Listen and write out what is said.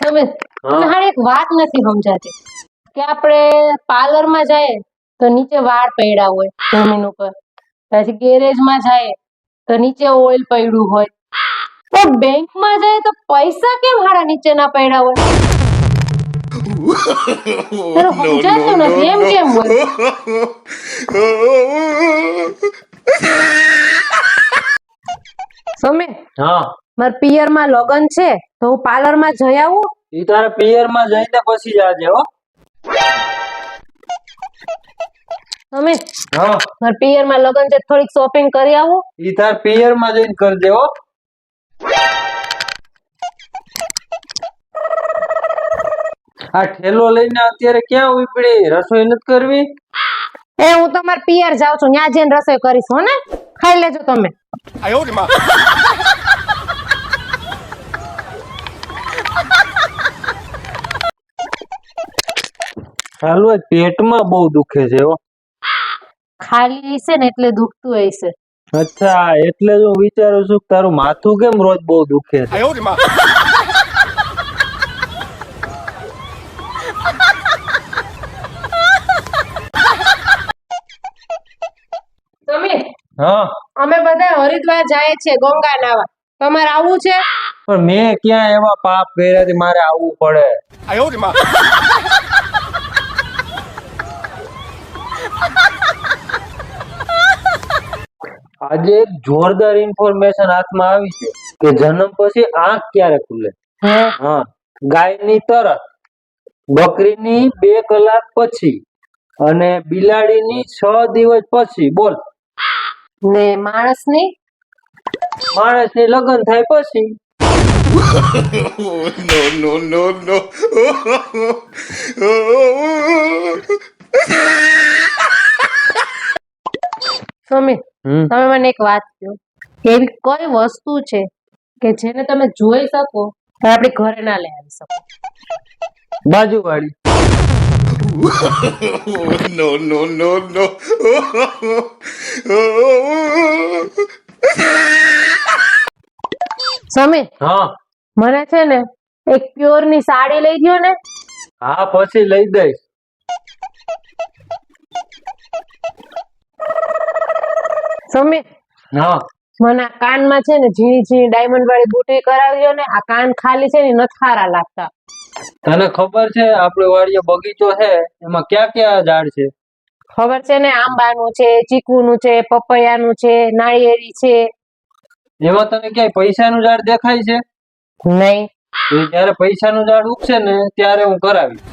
તમે મને હાલ એક વાત નથી સમજાતી કે આપણે પાર્લર માં જઈએ તો નીચે વાળ પડ્યા હોય જમીન ઉપર, પછી ગેરેજ માં જઈએ તો નીચે ઓઇલ પડ્યું હોય, તો બેંક માં જાય તો પૈસા કેમ હાડા નીચે ના પડ્યા હોય? સમજાતું નથી એમ કેમ હોય? સમે હા, મારા પિયર માં લગન છે તો હું પાર્લર માં જઈ આવું? ઈ તારે પિયર માં જઈને પછી જાજે હો. તમે હા, મારા પિયર માં લગન છે, થોડીક શોપિંગ કરી આવું? ઈ તાર પિયર માં જઈને કરજે હો. આ ઠેલો લઈને અત્યારે ક્યાં ઉપડી? રસોઈ નથી કરવી? હું તો મારા પિયર જાઉં છું, ત્યાં જઈને રસોઈ કરીશ હો ને, ખાઈ લેજો તમે. ચાલુ પેટમાં બહુ દુખે છે હો. ખાલી હશે ને એટલે દુખતું હશે. અચ્છા, એટલે જ હું વિચારું છું કે તારું માથું કેમ રોજ બહુ દુખે છે. તમે હા, અમે બધા હરિદ્વાર જાય છે ગંગા નાવા, તમારે આવવું છે? પણ મેં ક્યાં એવા પાપ કર્યા છે મારે આવવું પડે? આજે એક જોરદાર ઇન્ફોર્મેશન હાથમાં આવી છે કે જન્મ પછી આંખ ક્યારે ખુલે? હા, ગાયની તરત, બકરીની 2 કલાક પછી અને બિલાડીની 6 દિવસ પછી. બોલ. ને માણસની લગ્ન થાય પછી. no. સમીર, તમે મને એક વાત કહો, એવી કઈ વસ્તુ છે કે જેને તમે જોઈ શકો પણ આપણી ઘરે ના લઈ આવી શકો? બાજુવાળી. No. સમીર, હા, મને છે ને એક પ્યોર ની સાડી લઈ ગયો ને. હા, પછી લઈ દઈશ. સમીર, હા, મને આ કાનમાં છે ને ઝીણી ઝીણી ડાયમંડ વાળી બુટી કરાવ્યો ને, આ કાન ખાલી છે ને નથી સારા લાગતા. તને ખબર છે આપણી વાડીએ બગીચો છે, એમાં ક્યાં ક્યાં ઝાડ છે? ખબર છે ને, આંબાનું છે, ચીકુનું છે, પપૈયાનું છે, નાળિયેરી છે. એમાં તને ક્યાંય પૈસાનું ઝાડ દેખાય છે? નહીં. તો જયારે પૈસાનું ઝાડ ઉગશે ને ત્યારે હું કરાવીશ.